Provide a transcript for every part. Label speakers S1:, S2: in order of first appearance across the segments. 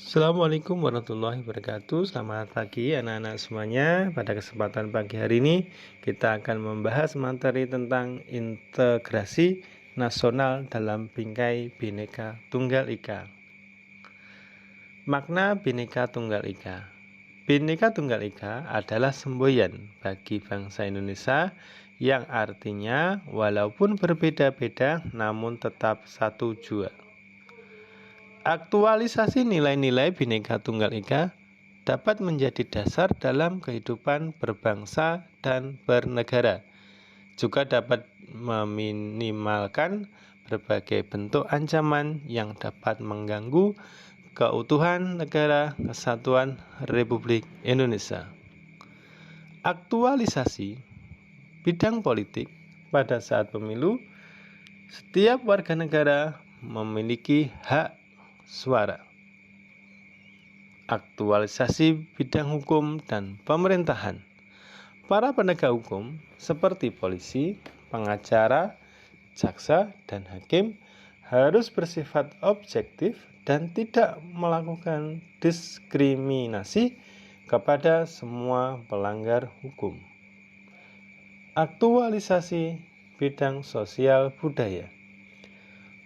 S1: Assalamualaikum warahmatullahi wabarakatuh. Selamat pagi anak-anak semuanya. Pada kesempatan pagi hari ini kita akan membahas materi tentang integrasi nasional dalam bingkai Bhinneka Tunggal Ika. Makna Bhinneka Tunggal Ika. Bhinneka Tunggal Ika adalah semboyan bagi bangsa Indonesia yang artinya walaupun berbeda-beda namun tetap satu jua. Aktualisasi nilai-nilai Bhinneka Tunggal Ika dapat menjadi dasar dalam kehidupan berbangsa dan bernegara. Juga dapat meminimalkan berbagai bentuk ancaman yang dapat mengganggu keutuhan negara kesatuan Republik Indonesia. Aktualisasi bidang politik pada saat pemilu, setiap warga negara memiliki hak suara. Aktualisasi bidang hukum dan pemerintahan. Para penegak hukum seperti polisi, pengacara, jaksa, dan hakim harus bersifat objektif dan tidak melakukan diskriminasi kepada semua pelanggar hukum. Aktualisasi bidang sosial budaya.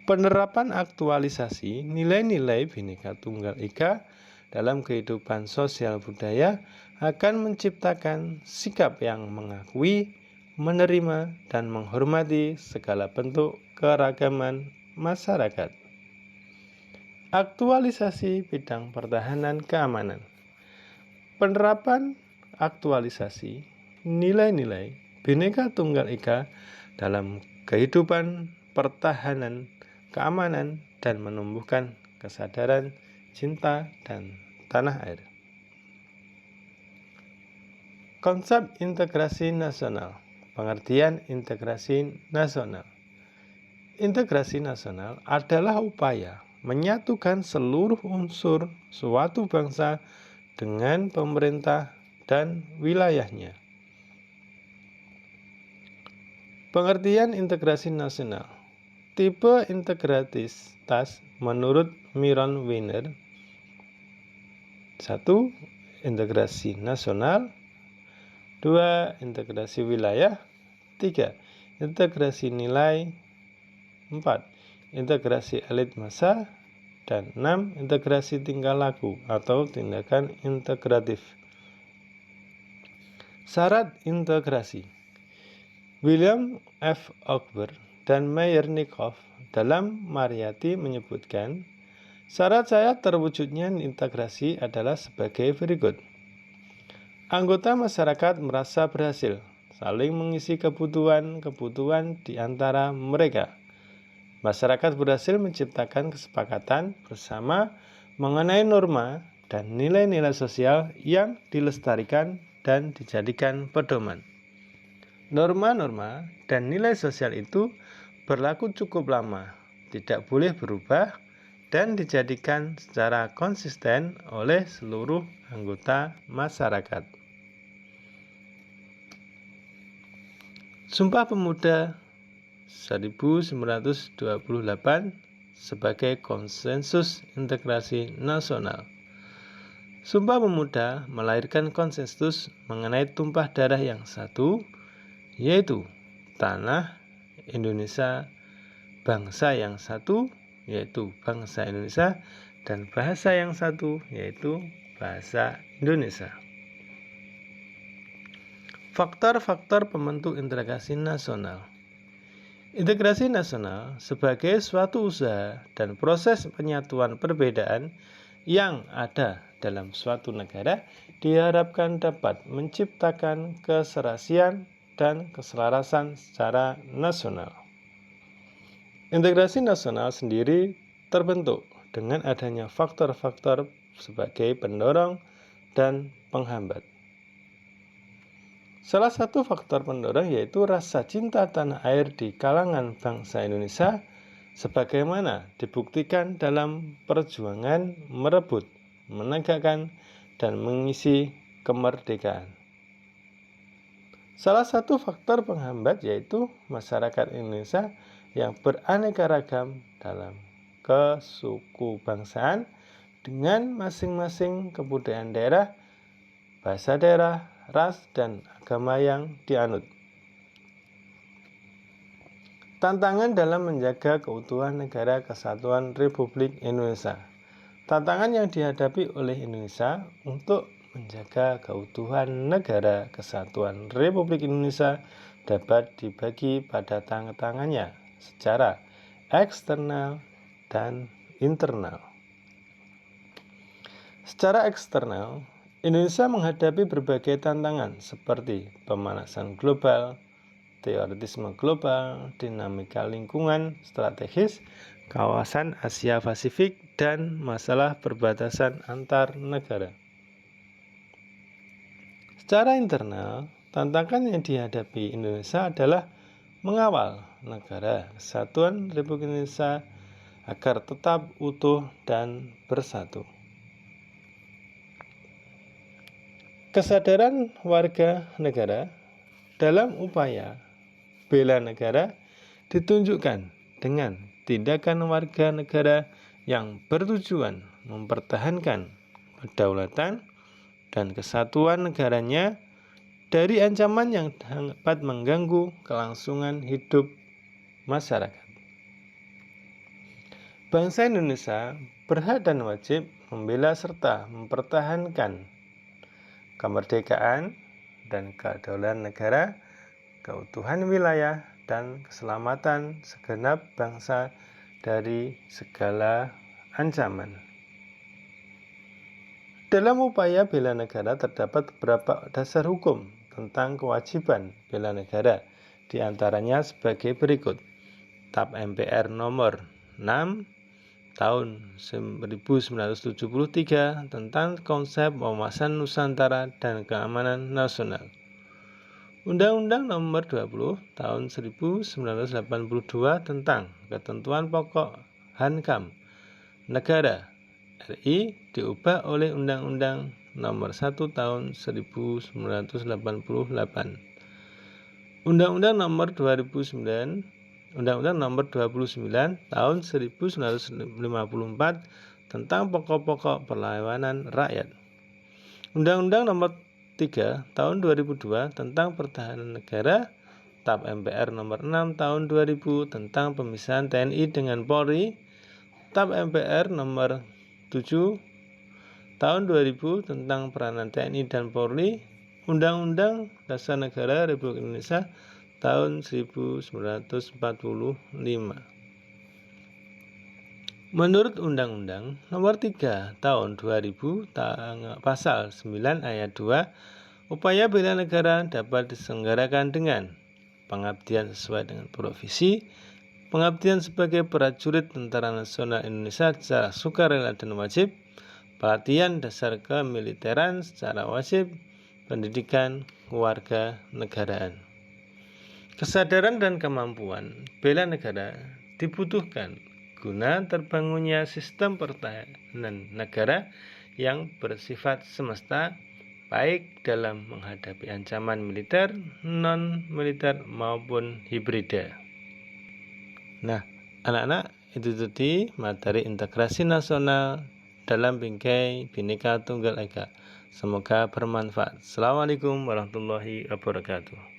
S1: Penerapan aktualisasi nilai-nilai Bhinneka Tunggal Ika dalam kehidupan sosial budaya akan menciptakan sikap yang mengakui, menerima, dan menghormati segala bentuk keragaman masyarakat. Aktualisasi bidang pertahanan keamanan. Penerapan aktualisasi nilai-nilai Bhinneka Tunggal Ika dalam kehidupan pertahanan keamanan dan menumbuhkan kesadaran cinta dan tanah air. Konsep integrasi nasional. Pengertian integrasi nasional. Integrasi nasional adalah upaya menyatukan seluruh unsur suatu bangsa dengan pemerintah dan wilayahnya. Pengertian integrasi nasional. Tipe integrasitas menurut Myron Weiner. 1. Integrasi nasional. 2. Integrasi wilayah. 3. Integrasi nilai. 4. Integrasi elit massa. Dan 6. Integrasi tingkah laku atau tindakan integratif. Syarat integrasi. William F. Ogber dan Meyer-Nikoff dalam Mariyati menyebutkan, syarat terwujudnya integrasi adalah sebagai berikut. Anggota masyarakat merasa berhasil, saling mengisi kebutuhan di antara mereka. Masyarakat berhasil menciptakan kesepakatan bersama mengenai norma dan nilai-nilai sosial yang dilestarikan dan dijadikan pedoman. Norma-norma dan nilai sosial itu berlaku cukup lama, tidak boleh berubah, dan dijadikan secara konsisten oleh seluruh anggota masyarakat. Sumpah Pemuda 1928 sebagai konsensus integrasi nasional. Sumpah Pemuda melahirkan konsensus mengenai tumpah darah yang satu, yaitu tanah Indonesia, bangsa yang satu, yaitu bangsa Indonesia, dan bahasa yang satu, yaitu bahasa Indonesia. Faktor-faktor pembentuk integrasi nasional. Integrasi nasional sebagai suatu usaha dan proses penyatuan perbedaan yang ada dalam suatu negara diharapkan dapat menciptakan keserasian dan keselarasan secara nasional. Integrasi nasional sendiri terbentuk dengan adanya faktor-faktor sebagai pendorong dan penghambat. Salah satu faktor pendorong yaitu rasa cinta tanah air di kalangan bangsa Indonesia, sebagaimana dibuktikan dalam perjuangan merebut, menegakkan, dan mengisi kemerdekaan. Salah satu faktor penghambat yaitu masyarakat Indonesia yang beraneka ragam dalam kesukubangsaan dengan masing-masing kebudayaan daerah, bahasa daerah, ras, dan agama yang dianut. Tantangan dalam menjaga keutuhan Negara Kesatuan Republik Indonesia. Tantangan yang dihadapi oleh Indonesia untuk menjaga keutuhan Negara Kesatuan Republik Indonesia dapat dibagi pada tantangannya secara eksternal dan internal. Secara eksternal, Indonesia menghadapi berbagai tantangan seperti pemanasan global, terorisme global, dinamika lingkungan strategis, kawasan Asia Pasifik, dan masalah perbatasan antar negara. Secara internal, tantangan yang dihadapi Indonesia adalah mengawal Negara Kesatuan Republik Indonesia agar tetap utuh dan bersatu. Kesadaran warga negara dalam upaya bela negara ditunjukkan dengan tindakan warga negara yang bertujuan mempertahankan kedaulatan dan kesatuan negaranya dari ancaman yang dapat mengganggu kelangsungan hidup masyarakat. Bangsa Indonesia berhak dan wajib membela serta mempertahankan kemerdekaan dan kedaulatan negara, keutuhan wilayah, dan keselamatan segenap bangsa dari segala ancaman. Dalam upaya bela negara terdapat beberapa dasar hukum tentang kewajiban bela negara, di antaranya sebagai berikut. TAP MPR nomor 6 tahun 1973 tentang konsep wawasan Nusantara dan keamanan nasional. Undang-Undang nomor 20 tahun 1982 tentang ketentuan pokok Hankam Negara RI diubah oleh Undang-Undang nomor 1 tahun 1988. Undang-Undang nomor 29 tahun 1954 tentang pokok-pokok perlawanan rakyat. Undang-Undang nomor 3 tahun 2002 tentang pertahanan negara, TAP MPR nomor 6 tahun 2000 tentang pemisahan TNI dengan Polri, TAP MPR nomor 7 tahun 2000 tentang peranan TNI dan Polri, Undang-Undang Dasar Negara Republik Indonesia tahun 1945. Menurut Undang-Undang Nomor 3 Tahun 2000 Pasal 9 Ayat 2, upaya bela negara dapat diselenggarakan dengan pengabdian sesuai dengan profesi, pengabdian sebagai prajurit Tentara Nasional Indonesia secara sukarela dan wajib, pelatihan dasar kemiliteran secara wajib, pendidikan kewarganegaraan. Kesadaran dan kemampuan bela negara dibutuhkan guna terbangunnya sistem pertahanan negara yang bersifat semesta, baik dalam menghadapi ancaman militer, non-militer maupun hibrida. Nah, anak-anak, itu tadi materi integrasi nasional dalam bingkai Bhinneka Tunggal Ika. Semoga bermanfaat. Assalamualaikum warahmatullahi wabarakatuh.